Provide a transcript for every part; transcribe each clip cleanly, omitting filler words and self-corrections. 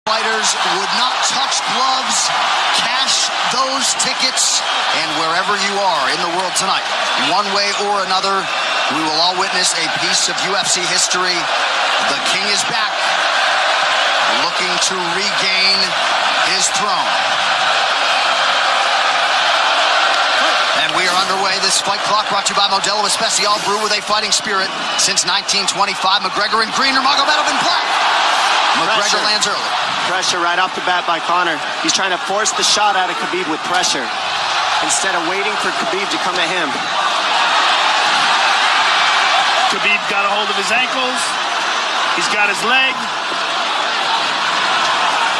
Fighters would not touch gloves, cash those tickets, and wherever you are in the world tonight, one way or another, we will all witness a piece of UFC history. The King is back, looking to regain his throne. And we are underway. This fight clock brought to you by Modelo Especial, brew with a fighting spirit since 1925. McGregor in green, Nurmagomedov in black. McGregor lands early. Pressure right off the bat by Conor. He's trying to force the shot out of Khabib with pressure instead of waiting for Khabib to come at him. Khabib got a hold of his ankles. He's got his leg.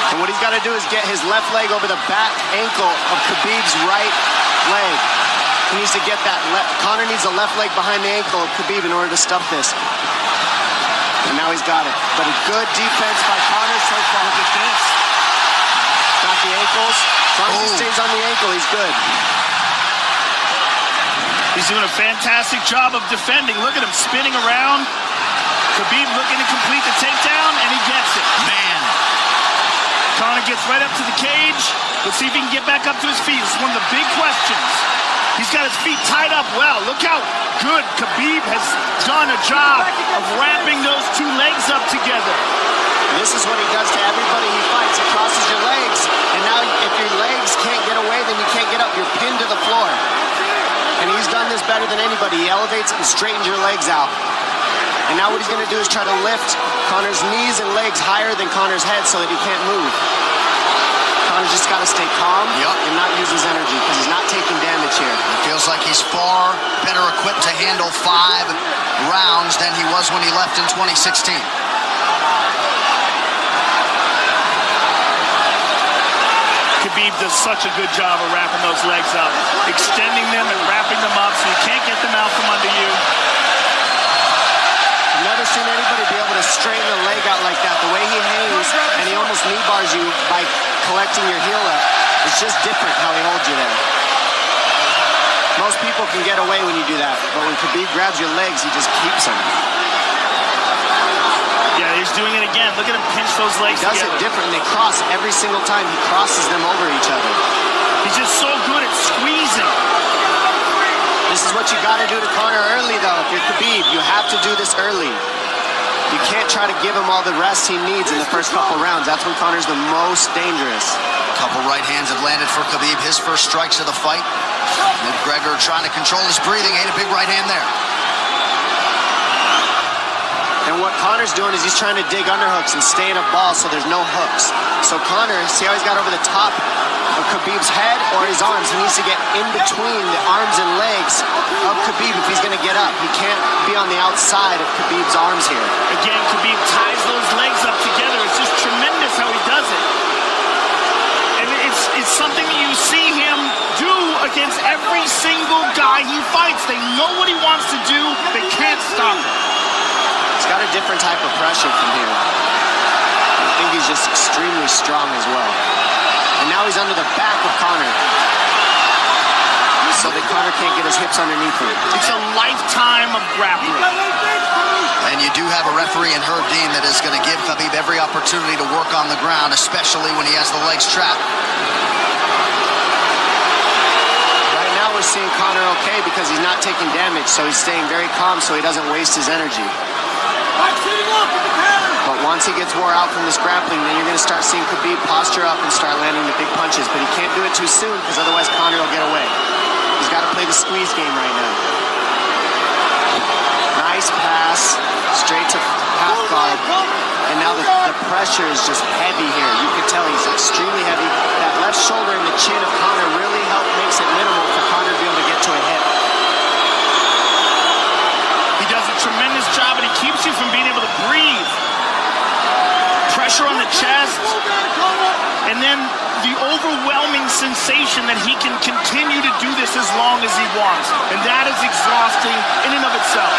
And what he's got to do is get his left leg over the back ankle of Khabib's right leg. He needs to get that Conor needs a left leg behind the ankle of Khabib in order to stop this. And now he's got it. But a good defense by Conor so far. Look at this. Got the ankles. As long as he stays on the ankle, he's good. He's doing a fantastic job of defending. Look at him spinning around. Khabib looking to complete the takedown, and he gets it. Man. Conor gets right up to the cage. Let's see if he can get back up to his feet. It's one of the big questions. He's got his feet tied up well. Look how good Khabib has done a job of wrapping those two legs up together. This is what he does to everybody he fights. He crosses your legs, and now if your legs can't get away, then you can't get up. You're pinned to the floor. And he's done this better than anybody. He elevates and straightens your legs out. And now what he's going to do is try to lift Conor's knees and legs higher than Conor's head so that he can't move. Conor's just got to stay calm and not use his energy because he's not taking damage here. It feels like he's far better equipped to handle 5 rounds than he was when he left in 2016. Khabib does such a good job of wrapping those legs up, extending them and wrapping them up so you can't get them out from under you. I've never seen anybody be able to straighten a leg out like that. The way he hangs and he almost knee bars you by collecting your heel up. It's just different how he holds you there. Most people can get away when you do that, but when Khabib grabs your legs, he just keeps them. Yeah, he's doing it again. Look at him pinch those legs together. He does it different. They cross every single time. He crosses them over each other. He's just so good at squeezing. This is what you got to do to Conor early, though. If you're Khabib, you have to do this early. You can't try to give him all the rest he needs in the first couple rounds. That's when Conor's the most dangerous. A couple right hands have landed for Khabib. His first strikes of the fight. McGregor trying to control his breathing. Ain't a big right hand there. And what Conor's doing is he's trying to dig underhooks and stay in a ball so there's no hooks. So Conor, see how he's got over the top of Khabib's head or his arms? He needs to get in between the arms and legs of Khabib if he's going to get up. He can't be on the outside of Khabib's arms here. Again, Khabib ties those legs up together. It's just tremendous how he does it. And it's something that you see him do against every single guy he fights. They know what he wants to do. They can't stop him. He's got a different type of pressure from here. I think he's just extremely strong as well. And now he's under the back of Conor. So that Conor can't get his hips underneath him. It's a lifetime of grappling. And you do have a referee in Herb Dean that is going to give Khabib every opportunity to work on the ground, especially when he has the legs trapped. Right now we're seeing Conor okay because he's not taking damage, so he's staying very calm so he doesn't waste his energy. But once he gets wore out from this grappling, then you're going to start seeing Khabib posture up and start landing the big punches. But he can't do it too soon because otherwise Conor will get away. He's got to play the squeeze game right now. Nice pass, straight to half guard. And now the pressure is just heavy here. You can tell he's extremely heavy. That left shoulder and the chin of Conor really makes it minimal for Conor to be able to get to a hip. He does a tremendous job, and he keeps you from being able to breathe. Pressure on the chest, and then the overwhelming sensation that he can continue to do this as long as he wants. And that is exhausting in and of itself.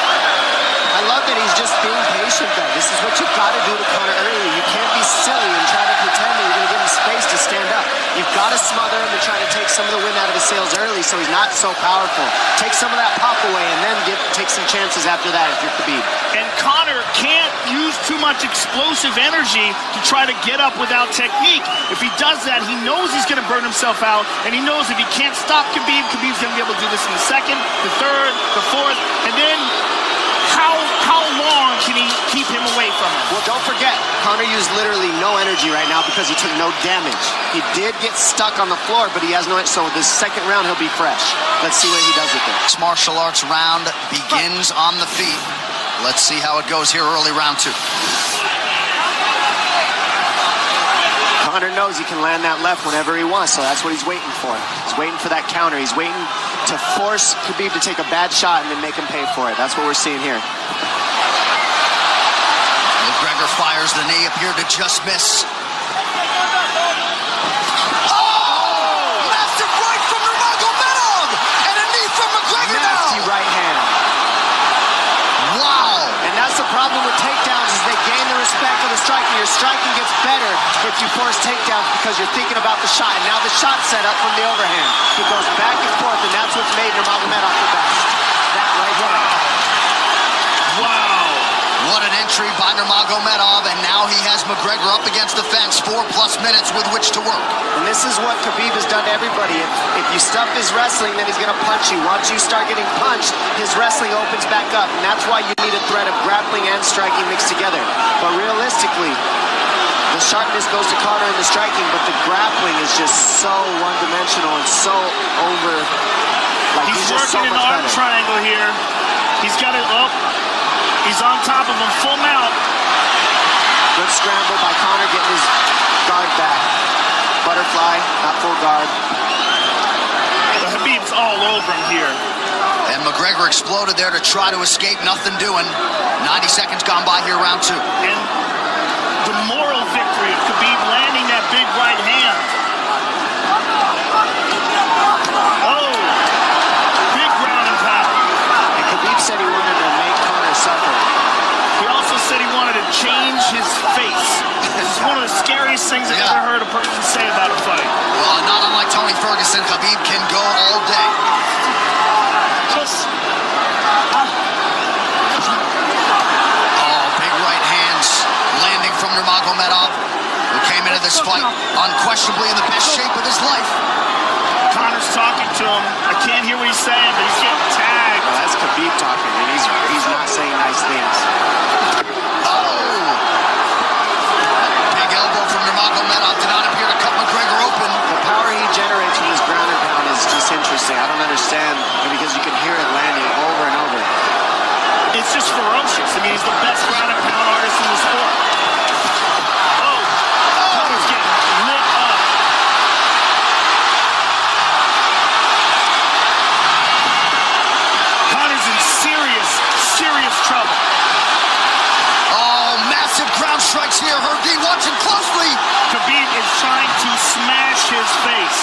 I love that he's just being patient, though. This is what you've got to do to Conor early. You can't be silly and try to pretend that you're going to give him space to stand up. You've got to smother him and try to take some of the wind out of his sails early so he's not so powerful. Take some of that pop away and then take some chances after that if you're Khabib. And Conor can't use too much explosive energy to try to get up without technique. If he does that, he knows he's going to burn himself out, and he knows if he can't stop Khabib, Khabib's going to be able to do this in the second, the third, the fourth, and then how long can he keep him away from him? Well, don't forget, Conor used literally no energy right now because he took no damage. He did get stuck on the floor, but he has no, so this second round he'll be fresh. Let's see what he does with it. This martial arts round begins on the feet. Let's see how it goes here early round 2. Conor knows he can land that left whenever he wants, so that's what he's waiting for. He's waiting for that counter. He's waiting to force Khabib to take a bad shot and then make him pay for it. That's what we're seeing here. McGregor fires the knee, appeared to just miss. Massive right from Nurmagomedov! And a knee from McGregor now! Nasty right hand. Wow! And that's the problem with takedowns, is they gain the respect of the striking. Your striking gets better if you force takedowns because you're thinking about the shot. And now the shot's set up from the overhand. He goes back and forth, and that's what's made Nurmagomedov the best. That right hand. Wow. What an entry by Nurmagomedov, and now he has McGregor up against the fence, 4+ minutes with which to work. And this is what Khabib has done to everybody. If you stuff his wrestling, then he's going to punch you. Once you start getting punched, his wrestling opens back up, and that's why you need a threat of grappling and striking mixed together. But realistically, the sharpness goes to Conor in the striking, but the grappling is just so one-dimensional and so over. Like He's just working so an much arm better. triangle here. He's got it up. He's on top of him, full mount. Good scramble by Conor, getting his guard back. Butterfly, not full guard. But Khabib's all over him here. And McGregor exploded there to try to escape, nothing doing. 90 seconds gone by here, round 2. And the moral victory of Khabib landing that big right hand. Oh, big ground and pound. And Khabib said he wanted to make Conor suffer. He also said he wanted to change his face. This is one of the scariest things I've ever heard a person say about a fight. Well, not unlike Tony Ferguson, Khabib can go all day. Big right hands landing from Nurmagomedov, who came into this fight unquestionably in the best shape of his life. Conor's talking to him. I can't hear what he's saying, but he's getting tagged. Well, that's Khabib talking, and he's not saying nice things. Big elbow from Nurmagomedov did not appear to cut McGregor open. The power he generates from his ground and pound is just interesting. I don't understand, because you can hear it landing over and over. It's just ferocious. I mean, he's the best ground and pound artist in the sport. Oh, Conor's getting lit up. Conor's in serious trouble. Oh, massive ground strikes here. Herdy watching closely. Khabib is trying to smash his face.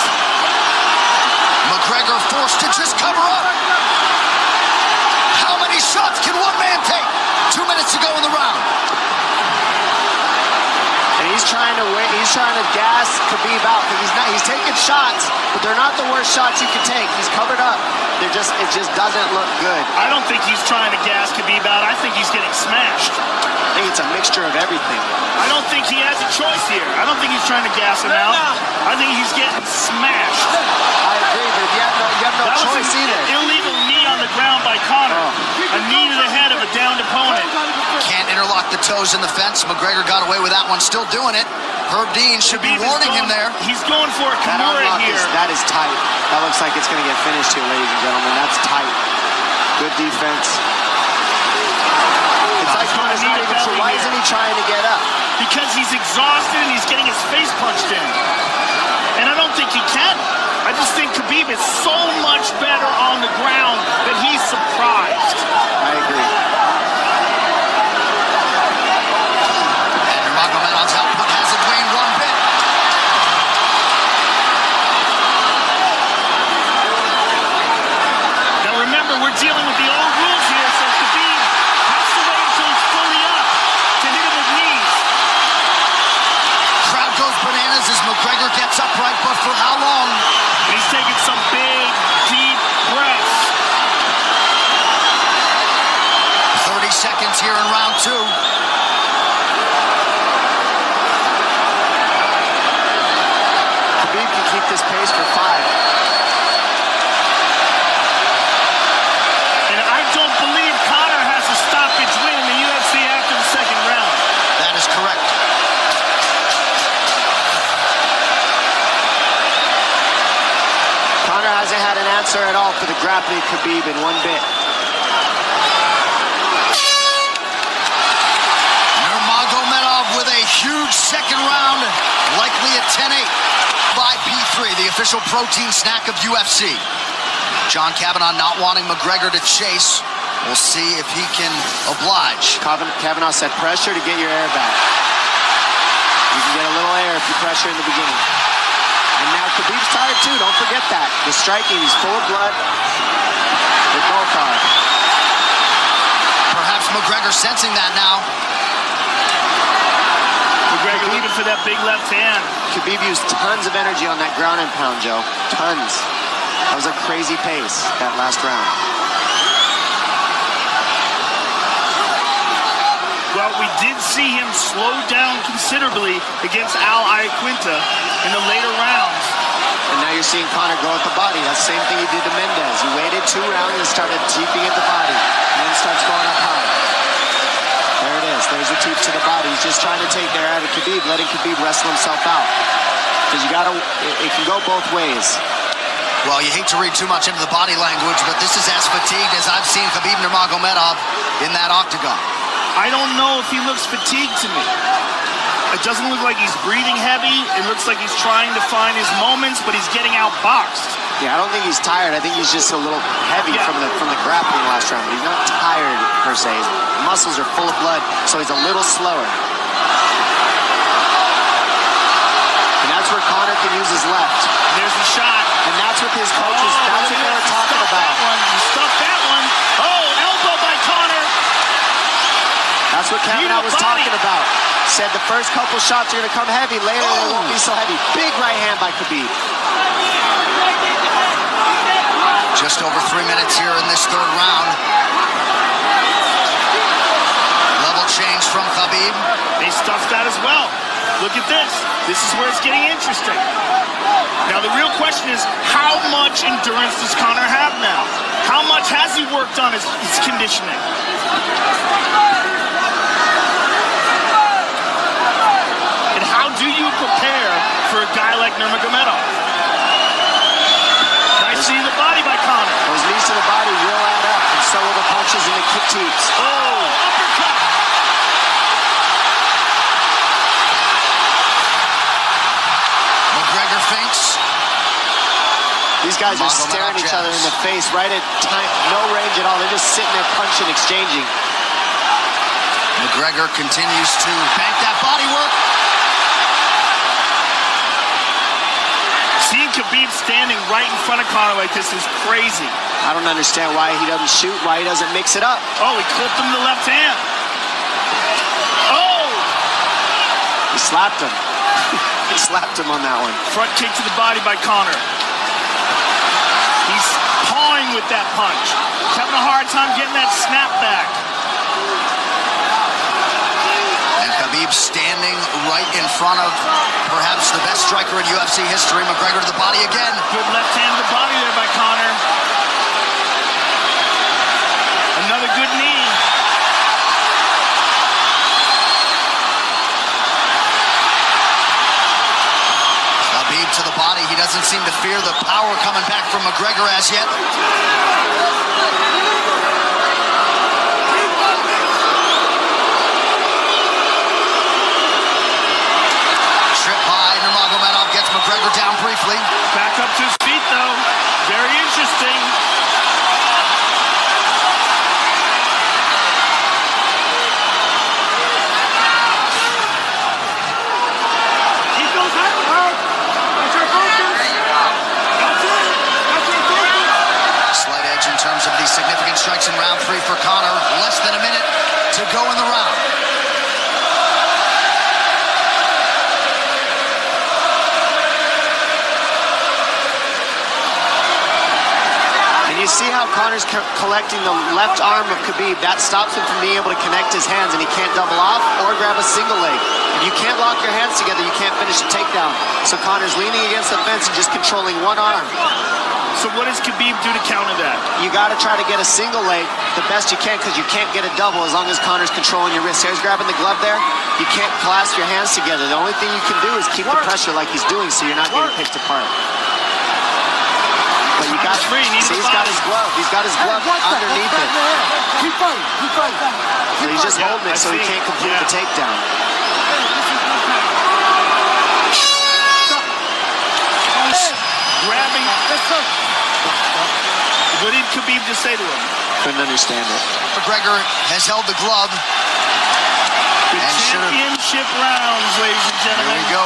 McGregor forced to just cover up. How many shots can one man take? 2 minutes to go in the round. And he's trying to win. He's trying to gas Khabib out, because he's taking shots, but they're not the worst shots you can take. He's covered up. It just doesn't look good. I don't think he's trying to gas Khabib out. I think he's getting smashed. I think it's a mixture of everything. I don't think he has a choice here. I don't think he's trying to gas him out. I think he's getting smashed. I agree, but you have no That was choice an either. illegal knee on the ground by Conor. A knee to the head of a downed opponent. Can't interlock the toes in the fence. McGregor got away with that one, still doing it. Herb Dean should be warning him there. He's going for a That Kimura unlock here. that is tight. That looks like it's going to get finished here, ladies and gentlemen. That's tight. Good defense. It's like Conor's not even sure. Why isn't he trying to get up? Because he's exhausted and he's getting his face punched in. And I don't think he can. I just think Khabib is so much better on the ground that he's surprised. I agree. And Nurmagomedov's output hasn't waned one bit. Now remember, we're dealing with the old rules here, so Khabib has to wait until he's fully up to hit him with knees. Crowd goes bananas as McGregor gets upright, but for how long? And he's taking some big, deep breaths. 30 seconds here in round 2. answer at all for the grappling Khabib in one bit. Nurmagomedov with a huge second round, likely a 10-8 by P3, the official protein snack of UFC. John Kavanagh not wanting McGregor to chase. We'll see if he can oblige. Kavanagh said pressure to get your air back. You can get a little air if you pressure in the beginning. And now Khabib's tired too, don't forget that. The striking, he's full of blood. They both are. Perhaps McGregor sensing that now. McGregor looking for that big left hand. Khabib used tons of energy on that ground and pound, Joe. Tons. That was a crazy pace, that last round. Well, we did see him slow down considerably against Al Iaquinta in the later rounds. And now you're seeing Conor go at the body. That's the same thing he did to Mendez. He waited 2 rounds and started teeping at the body. And then starts going up high. There it is. There's the teep to the body. He's just trying to take their out of Khabib, letting Khabib wrestle himself out. Because you gotta, it can go both ways. Well, you hate to read too much into the body language, but this is as fatigued as I've seen Khabib Nurmagomedov in that octagon. I don't know if he looks fatigued to me. It doesn't look like he's breathing heavy. It looks like he's trying to find his moments, but he's getting outboxed. Yeah, I don't think he's tired. I think he's just a little heavy from the grappling last round. But he's not tired per se. His muscles are full of blood, so he's a little slower. And that's where Conor can use his left. There's the shot. And that's what his coaches, that's what they were talking about. He stuffed that one. Oh, elbow by Conor. That's what Kavanagh was talking about. Said the first couple shots are going to come heavy. Later, they won't be so heavy. Big right hand by Khabib. Just over 3 minutes here in this third round. Level change from Khabib. They stuffed that as well. Look at this. This is where it's getting interesting. Now, the real question is, how much endurance does Conor have now? How much has he worked on his conditioning? And how do you prepare for a guy like Nurmagomedov? Nice seeing the body by Conor. Those knees to the body will add up, and so will the punches and the kick teeps. Oh, uppercut. McGregor feints. These guys are staring each other in the face right at time, no range at all. They're just sitting there punching, exchanging. McGregor continues to bank that body work. Seeing Khabib standing right in front of Conor like this is crazy. I don't understand why he doesn't shoot, why he doesn't mix it up. Oh, he clipped him to the left hand. Oh! He slapped him. He slapped him on that one. Front kick to the body by Conor. He's pawing with that punch. He's having a hard time getting that snap back. And Khabib standing right in front of perhaps the best striker in UFC history. McGregor to the body again. Good left hand to the body there by Conor. Another good knee. Khabib to the body. He doesn't seem to fear the power coming back from McGregor as yet. Trip by Nurmagomedov gets McGregor down briefly. Back up to his feet though. Very interesting. Slight edge in terms of the significant strikes in round 3 for Conor. Less than a minute to go in the round. And you see how Conor's collecting the left arm of Khabib. That stops him from being able to connect his hands, and he can't double off or grab a single leg. If you can't lock your hands together, you can't finish a takedown. So Conor's leaning against the fence and just controlling one arm. So what does Khabib do to counter that? You got to try to get a single leg the best you can, because you can't get a double as long as Conor's controlling your wrist. Here's grabbing the glove there. You can't clasp your hands together. The only thing you can do is keep the pressure like he's doing so you're not getting picked apart. But you got free. see, he's got his glove. He's got his glove underneath it. Keep fighting. Keep fighting. So he's just holding it so he can't complete the takedown. Grabbing. What did Khabib just say to him? Couldn't understand it. McGregor has held the glove. The championship rounds, ladies and gentlemen. There we go.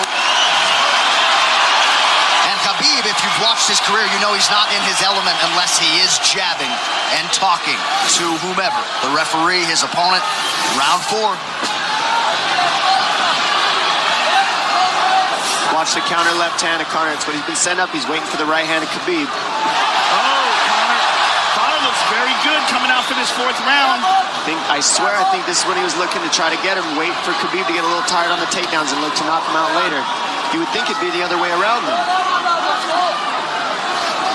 And Khabib, if you've watched his career, you know he's not in his element unless he is jabbing and talking to whomever. The referee, his opponent, round 4. Watch the counter left hand of Conor. It's what he's been setting up. He's waiting for the right hand of Khabib. Conor looks very good coming out for this 4th round. I swear, I think this is when he was looking to try to get him, wait for Khabib to get a little tired on the takedowns and look to knock him out later. You would think it'd be the other way around, though.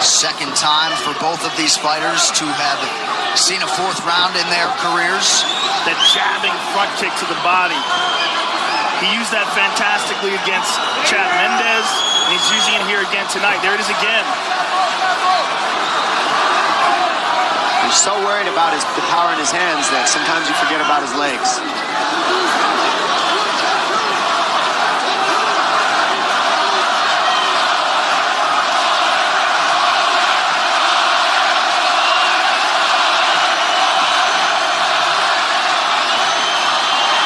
Second time for both of these fighters to have seen a 4th round in their careers. That jabbing front kick to the body. He used that fantastically against Chad Mendes, and he's using it here again tonight. There it is again. He's so worried about the power in his hands that sometimes you forget about his legs.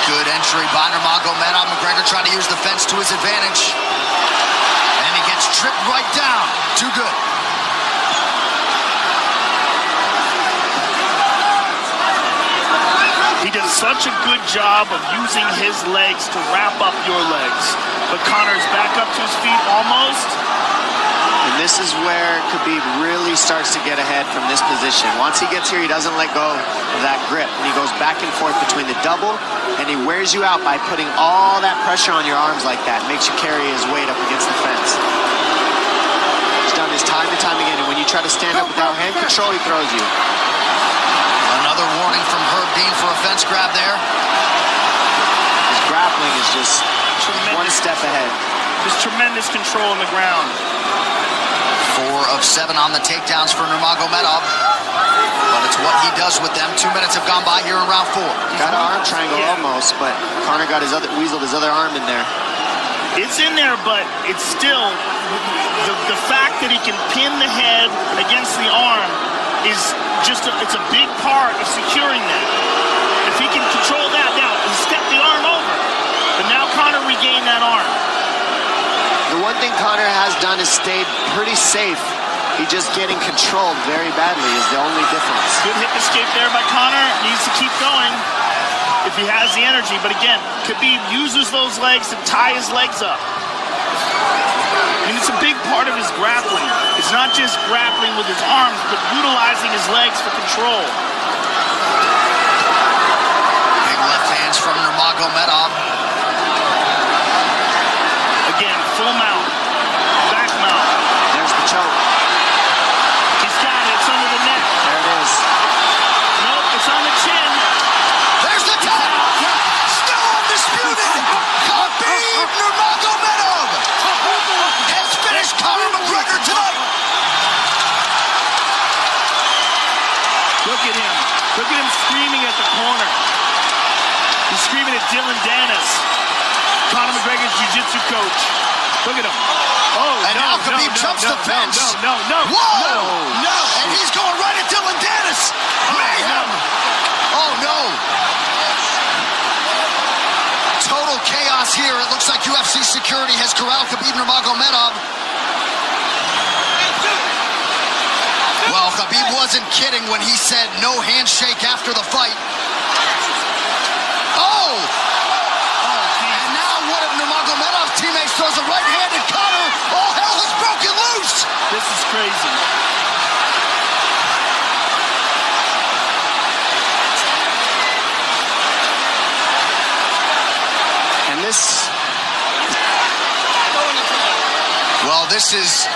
Good entry by Nurmagomedov. McGregor trying to use the fence to his advantage. And he gets tripped right down. Too good. He does such a good job of using his legs to wrap up your legs. But Conor's back up to his feet almost. And this is where Khabib really starts to get ahead from this position. Once he gets here, he doesn't let go of that grip. And he goes back and forth between the double, and he wears you out by putting all that pressure on your arms like that. Makes you carry his weight up against the fence. He's done this time and time again. And when you try to stand up without hand control, he throws you. Another warning from Herb Dean for a fence grab there. His grappling is just one step ahead. Just tremendous control on the ground. 4 of 7 on the takedowns for Nurmagomedov. But it's what he does with them. 2 minutes have gone by here in round 4. Got an arm triangle almost, but Conor got weaseled his other arm in there. It's in there, but it's still the fact that he can pin the head against the arm is just it's a big part of securing that. If he can control that, now he stepped the arm over, but now Conor regained that arm. The one thing Conor has done is stayed pretty safe. He's just getting controlled very badly is the only difference. Good hip escape there by Conor. Needs to keep going if he has the energy. But again, Khabib uses those legs to tie his legs up. I mean, it's a big part of his grappling. It's not just grappling with his arms, but utilizing his legs for control. Big left hands from Nurmagomedov. Again, full mount, back mount. There's the choke. He's got it. It's under the neck. There it is. Nope, it's on the chin. There's the tap. Still undisputed. Khabib Nurmagomedov has finished Conor McGregor tonight. Look at him. Look at him screaming at the corner. He's screaming at Dylan Dennis, Conor McGregor's jiu-jitsu coach. Look at him. Oh, and now Khabib jumps the fence. No. Whoa! No! And he's going right at Dylan Dennis. Mayhem! Oh, no. Total chaos here. It looks like UFC security has corralled Khabib Nurmagomedov. Well, Khabib wasn't kidding when he said no handshake after the fight. Oh! And now one of Nurmagomedov's teammates throws a right hand at Conor. All hell has broken loose! This is crazy. And this... Well, this is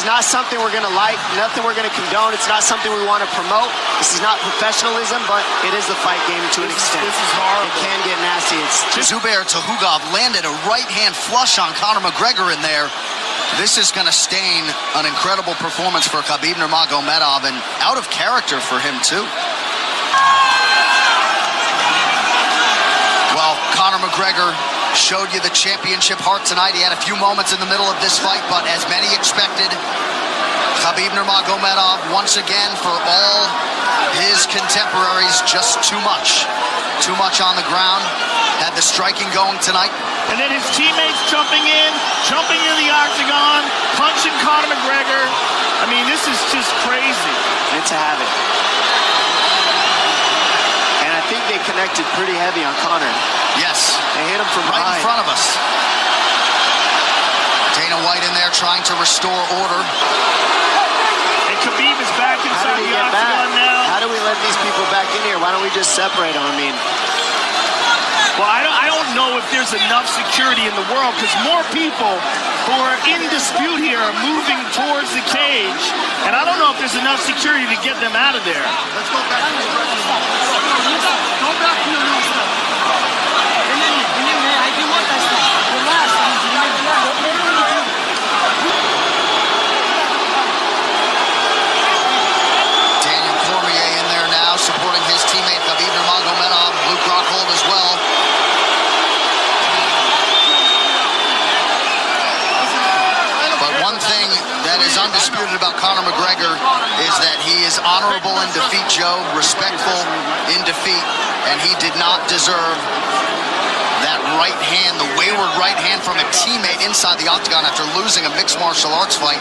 not something we're going to like, nothing we're going to condone. It's not something we want to promote. This is not professionalism, but it is the fight game to an extent. This is horrible. It can get nasty. Zubair Tukhugov landed a right hand flush on Conor McGregor in there. This is going to stain an incredible performance for Khabib Nurmagomedov, and out of character for him, too. Well, Conor McGregor showed you the championship heart tonight. He had a few moments in the middle of this fight, but as many expected, Khabib Nurmagomedov, once again, for all his contemporaries, just too much. Too much on the ground. Had the striking going tonight. And then his teammates jumping in the octagon, punching Conor McGregor. I mean, this is just crazy. It's a habit. And I think they connected pretty heavy on Conor. Yes. They hit him from right behind. in front of us. Dana White in there trying to restore order. And Khabib is back inside the octagon now. How do we let these people back in here? Why don't we just separate them? I mean, well, I don't know if there's enough security in the world, because more people who are in dispute here are moving towards the cage, and I don't know if there's enough security to get them out of there. Let's go back to the Go back to your new stuff. I do want that stuff. Relax. Daniel Cormier in there now, supporting his teammate Khabib Nurmagomedov. Luke Rockhold as well. But one thing that is undisputed about Conor McGregor is that he is honorable in defeat, Joe, respectful in defeat, and he did not deserve that right hand, the wayward right hand from a teammate inside the octagon after losing a mixed martial arts fight.